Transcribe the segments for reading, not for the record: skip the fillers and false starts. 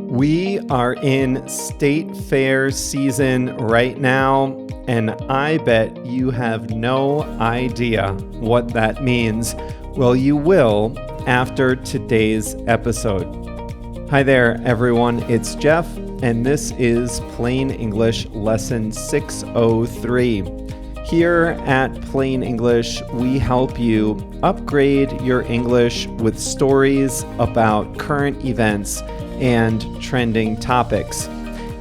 We are in state fair season right now, and I bet you have no idea what that means. Well, you will after today's episode. Hi there, everyone. It's Jeff, and this is Plain English Lesson 603. Here at Plain English, we help you upgrade your English with stories about current events and trending topics.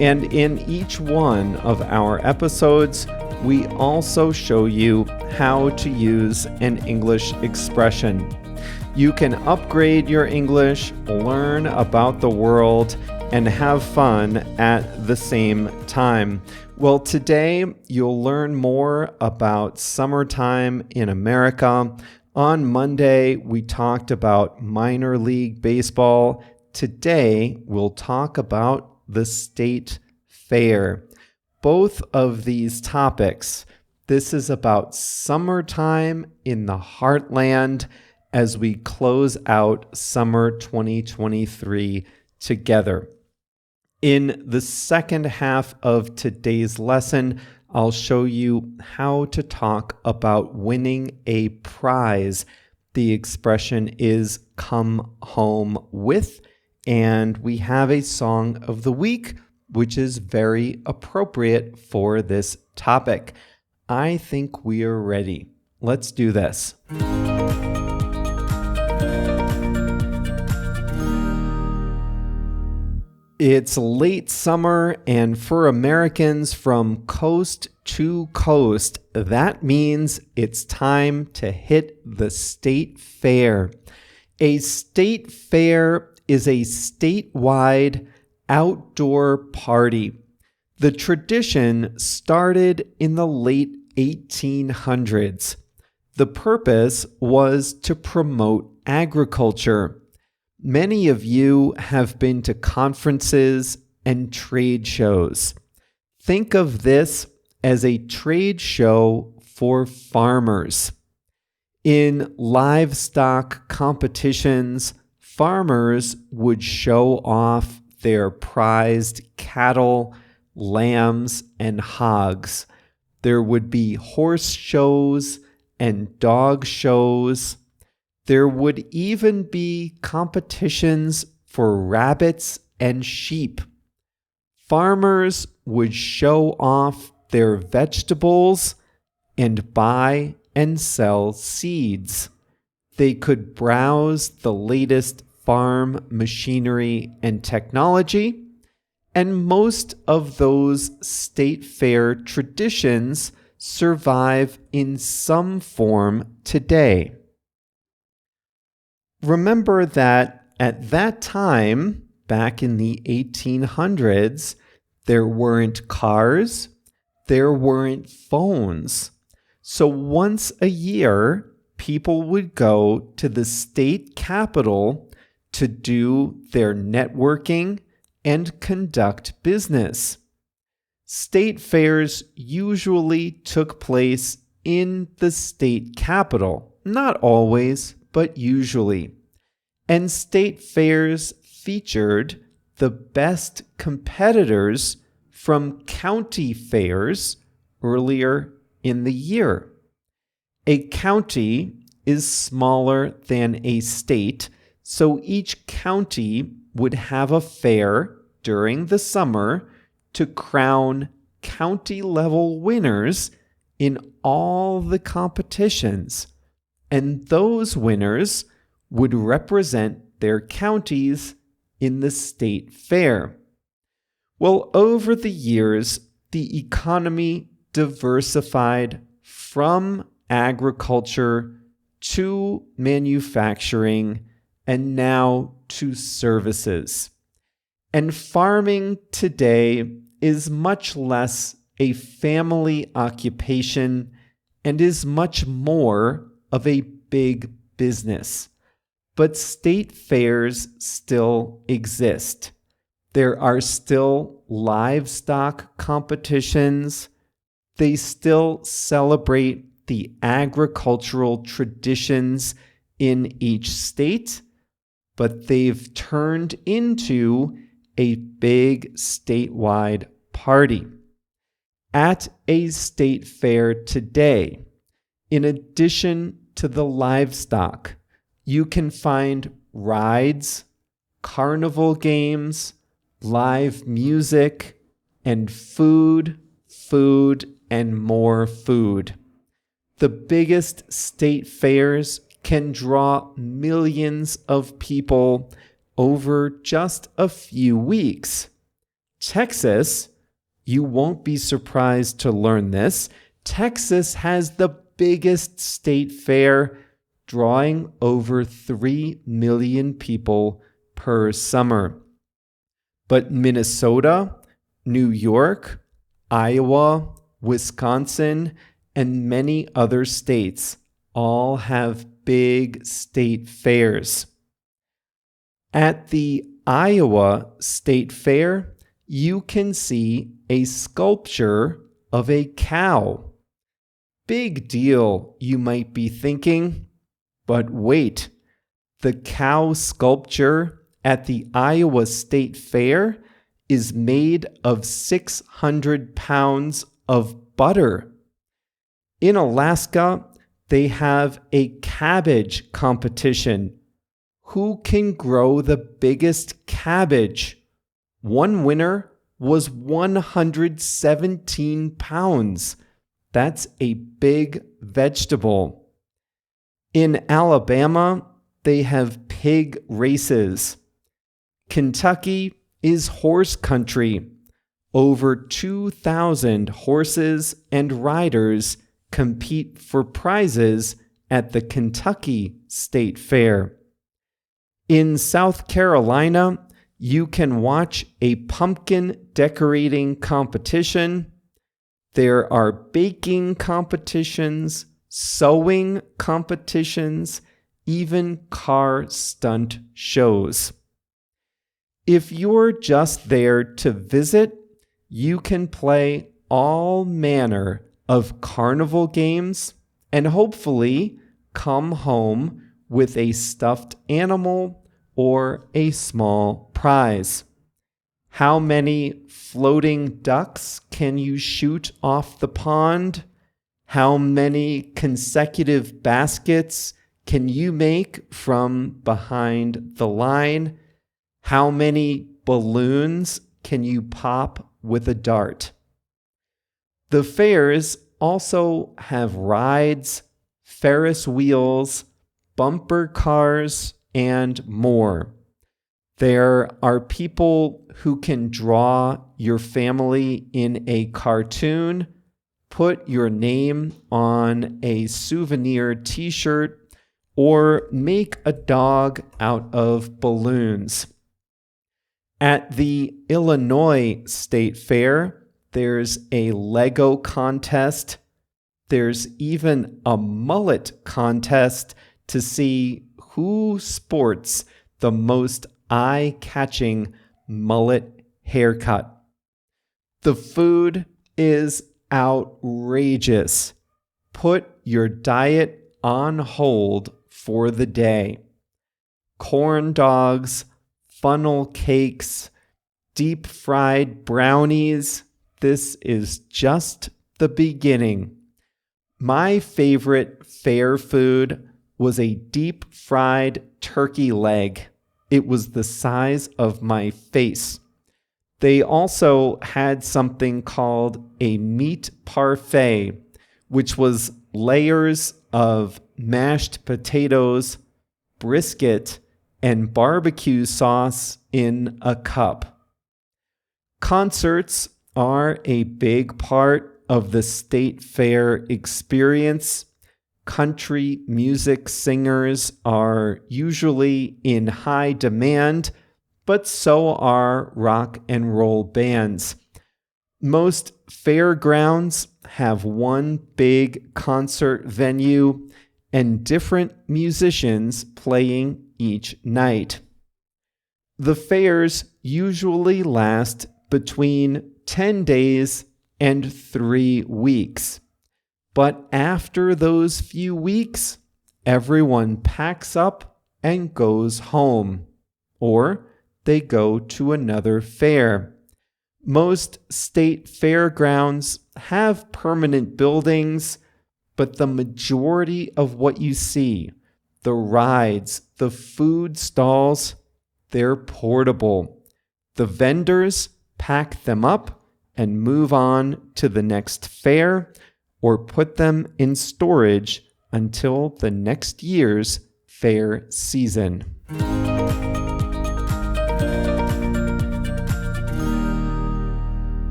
And in each one of our episodes, we also show you how to use an English expression. You can upgrade your English, learn about the world, and have fun at the same time. Well, today you'll learn more about summertime in America. On Monday, we talked about minor league baseball. Today, we'll talk about the state fair. Both of these topics, this is about summertime in the heartland as we close out summer 2023 together. In the second half of today's lesson, I'll show you how to talk about winning a prize. The expression is come home with, and we have a song of the week, which is very appropriate for this topic. I think we are ready. Let's do this. It's late summer, and for Americans from coast to coast, that means it's time to hit the state fair. A state fair is a statewide outdoor party. The tradition started in the late 1800s. The purpose was to promote agriculture. Many of you have been to conferences and trade shows. Think of this as a trade show for farmers. In livestock competitions, farmers would show off their prized cattle, lambs, and hogs. There would be horse shows and dog shows. There would even be competitions for rabbits and sheep. Farmers would show off their vegetables and buy and sell seeds. They could browse the latest farm machinery and technology, and most of those state fair traditions survive in some form today. Remember that at that time, back in the 1800s, there weren't cars, there weren't phones. So once a year, people would go to the state capitol to do their networking and conduct business. State fairs usually took place in the state capitol, not always, but usually. And state fairs featured the best competitors from county fairs earlier in the year. A county is smaller than a state, so each county would have a fair during the summer to crown county-level winners in all the competitions. And those winners would represent their counties in the state fair. Well, over the years, the economy diversified from agriculture to manufacturing and now to services. And farming today is much less a family occupation and is much more of a big business. But state fairs still exist. There are still livestock competitions. They still celebrate the agricultural traditions in each state, but they've turned into a big statewide party. At a state fair today, in addition to the livestock, you can find rides, carnival games, live music, and food, and more food. The biggest state fairs can draw millions of people over just a few weeks. Texas, you won't be surprised to learn this, Texas has the biggest state fair, drawing over 3 million people per summer. But Minnesota, New York, Iowa, Wisconsin, and many other states all have big state fairs. At the Iowa State Fair, you can see a sculpture of a cow. Big deal, you might be thinking. But wait, the cow sculpture at the Iowa State Fair is made of 600 pounds of butter. In Alaska, they have a cabbage competition. Who can grow the biggest cabbage? One winner was 117 pounds. That's a big vegetable. In Alabama, they have pig races. Kentucky is horse country. Over 2,000 horses and riders compete for prizes at the Kentucky State Fair. In South Carolina, you can watch a pumpkin decorating competition. There are baking competitions, sewing competitions, even car stunt shows. If you're just there to visit, you can play all manner of carnival games and hopefully come home with a stuffed animal or a small prize. How many floating ducks can you shoot off the pond? How many consecutive baskets can you make from behind the line? How many balloons can you pop with a dart? The fairs also have rides, Ferris wheels, bumper cars, and more. There are people who can draw your family in a cartoon, put your name on a souvenir t-shirt, or make a dog out of balloons. At the Illinois State Fair, there's a Lego contest. There's even a mullet contest to see who sports the most eye-catching mullet haircut. The food is outrageous. Put your diet on hold for the day. Corn dogs, funnel cakes, deep-fried brownies. This is just the beginning. My favorite fair food was a deep-fried turkey leg. It was the size of my face. They also had something called a meat parfait, which was layers of mashed potatoes, brisket, and barbecue sauce in a cup. Concerts are a big part of the state fair experience. Country music singers are usually in high demand, but so are rock and roll bands. Most fairgrounds have one big concert venue and different musicians playing each night. The fairs usually last between 10 days and 3 weeks. But after those few weeks, everyone packs up and goes home. Or they go to another fair. Most state fairgrounds have permanent buildings, but the majority of what you see, the rides, the food stalls, they're portable. The vendors pack them up and move on to the next fair or put them in storage until the next year's fair season.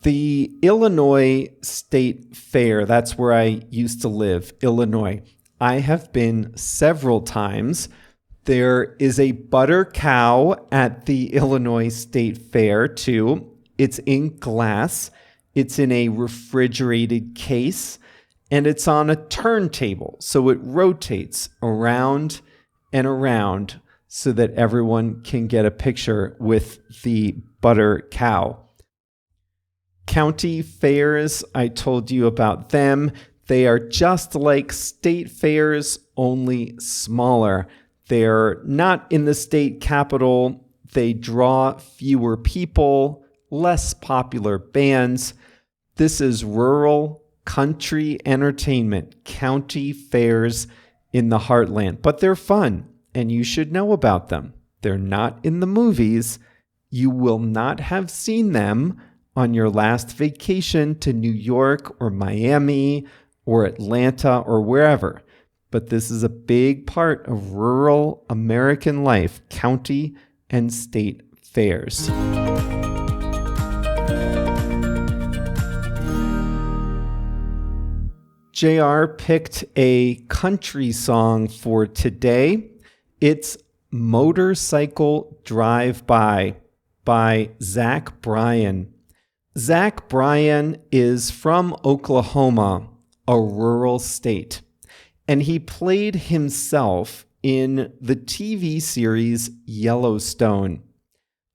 The Illinois State Fair, that's where I used to live, Illinois. I have been several times. There is a butter cow at the Illinois State Fair too. It's in glass, it's in a refrigerated case, and it's on a turntable, so it rotates around and around so that everyone can get a picture with the butter cow. County fairs, I told you about them. They are just like state fairs, only smaller. They're not in the state capital. They draw fewer people, less popular bands. This is rural country entertainment, county fairs in the heartland. But they're fun, and you should know about them. They're not in the movies. You will not have seen them on your last vacation to New York or Miami or Atlanta or wherever. But this is a big part of rural American life, county and state fairs. JR picked a country song for today. It's Motorcycle Drive-By by Zach Bryan. Zach Bryan is from Oklahoma, a rural state, and he played himself in the TV series Yellowstone.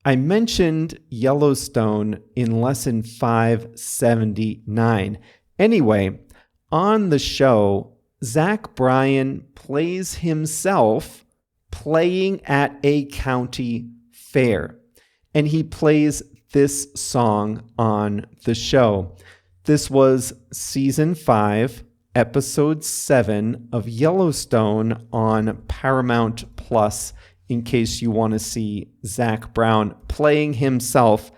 I mentioned Yellowstone in lesson 579. Anyway, on the show, Zach Bryan plays himself playing at a county fair, and he plays this song on the show. This was season 5, episode 7 of Yellowstone on Paramount Plus, in case you want to see Zach Bryan playing himself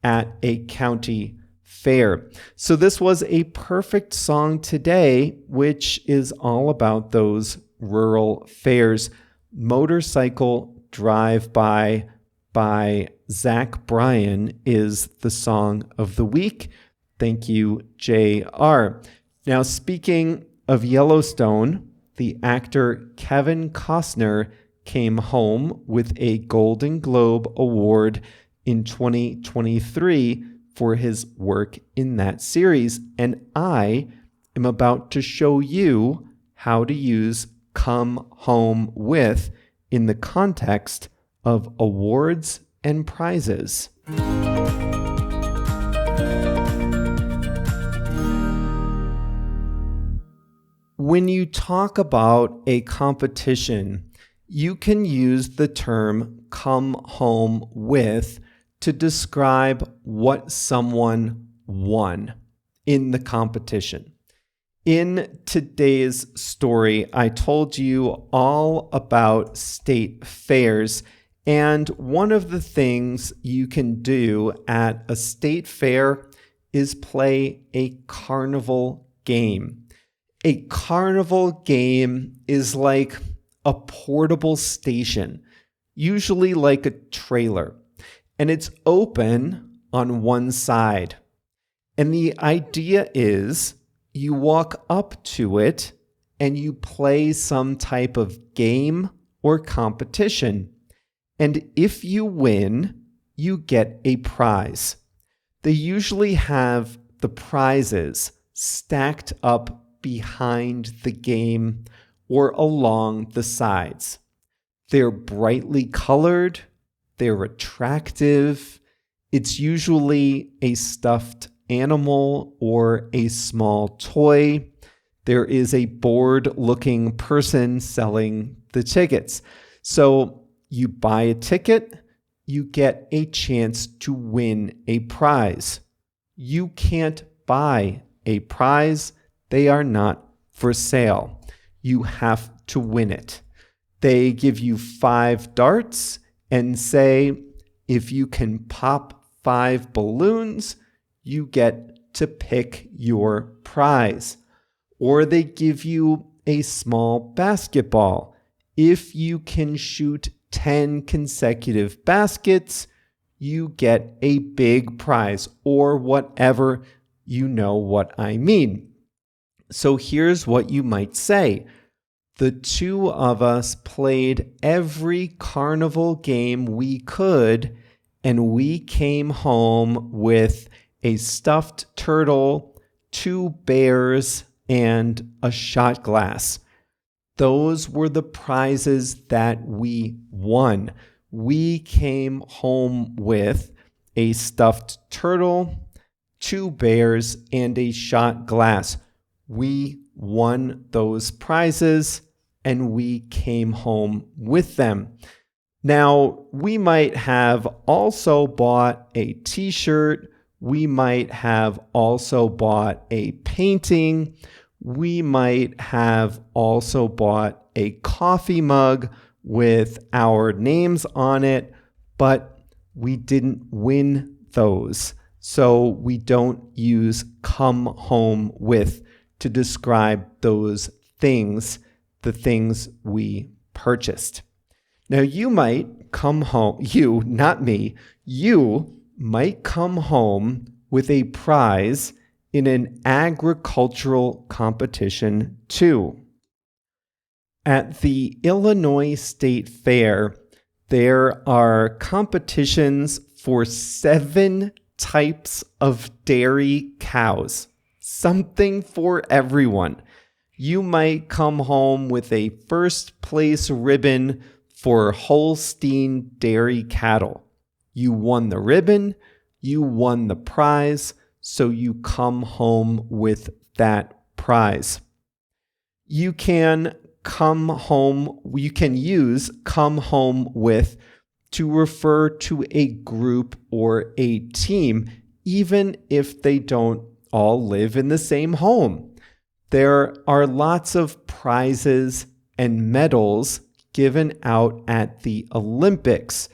at a county fair. So this was a perfect song today, which is all about those rural fairs. Motorcycle Drive-By by Zach Bryan is the song of the week. Thank you, JR. Now, speaking of Yellowstone, the actor Kevin Costner came home with a Golden Globe Award in 2023 for his work in that series. And I am about to show you how to use come home with in the context of awards and prizes. When you talk about a competition, you can use the term come home with to describe what someone won in the competition. In today's story, I told you all about state fairs, and one of the things you can do at a state fair is play a carnival game. A carnival game is like a portable station, usually like a trailer, and it's open on one side. And the idea is you walk up to it and you play some type of game or competition. And if you win, you get a prize. They usually have the prizes stacked up behind the game or along the sides. They're brightly colored, they're attractive. It's usually a stuffed animal or a small toy. There is a bored-looking person selling the tickets. So you buy a ticket, you get a chance to win a prize. You can't buy a prize. They are not for sale. You have to win it. They give you 5 darts and say, if you can pop 5 balloons, you get to pick your prize. Or they give you a small basketball. If you can shoot 10 consecutive baskets, you get a big prize, or whatever. You know what I mean. So here's what you might say. The 2 of us played every carnival game we could, and we came home with a stuffed turtle, 2 bears, and a shot glass. Those were the prizes that we won. We came home with a stuffed turtle, 2 bears, and a shot glass. We won those prizes, and we came home with them. Now, we might have also bought a t-shirt. We might have also bought a painting. We might have also bought a coffee mug with our names on it, but we didn't win those. So we don't use come home with to describe those things, the things we purchased. Now you might come home, you, not me, you might come home with a prize in an agricultural competition too. At the Illinois State Fair, there are competitions for 7 types of dairy cows. Something for everyone. You might come home with a first place ribbon for Holstein dairy cattle. You won the ribbon, you won the prize, so you come home with that prize. You can use come home with to refer to a group or a team, even if they don't all live in the same home. There are lots of prizes and medals given out at the Olympics.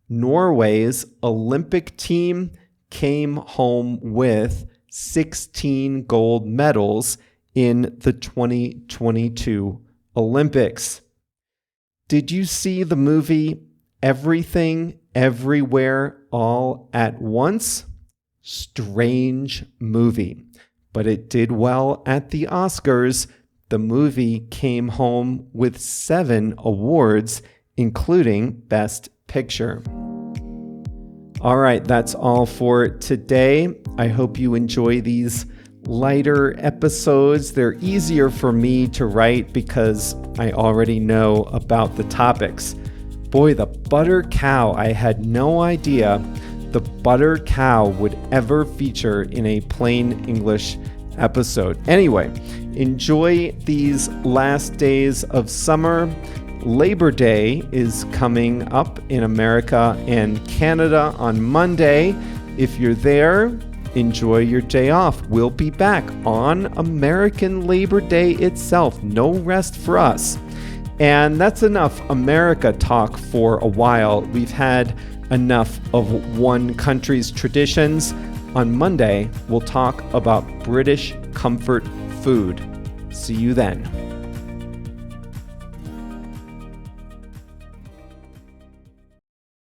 Norway's Olympic team came home with 16 gold medals in the 2022 Olympics. Did you see the movie Everything, Everywhere, All at Once? Strange movie, but it did well at the Oscars. The movie came home with 7 awards, including Best Picture. All right, that's all for today. I hope you enjoy these lighter episodes. They're easier for me to write because I already know about the topics. Boy, the butter cow, I had no idea the butter cow would ever feature in a plain English episode. Anyway, enjoy these last days of summer. Labor Day is coming up in America and Canada on Monday. If you're there, enjoy your day off. We'll be back on American Labor Day itself. No rest for us. And that's enough America talk for a while. We've had enough of one country's traditions. On Monday, we'll talk about British comfort food. See you then.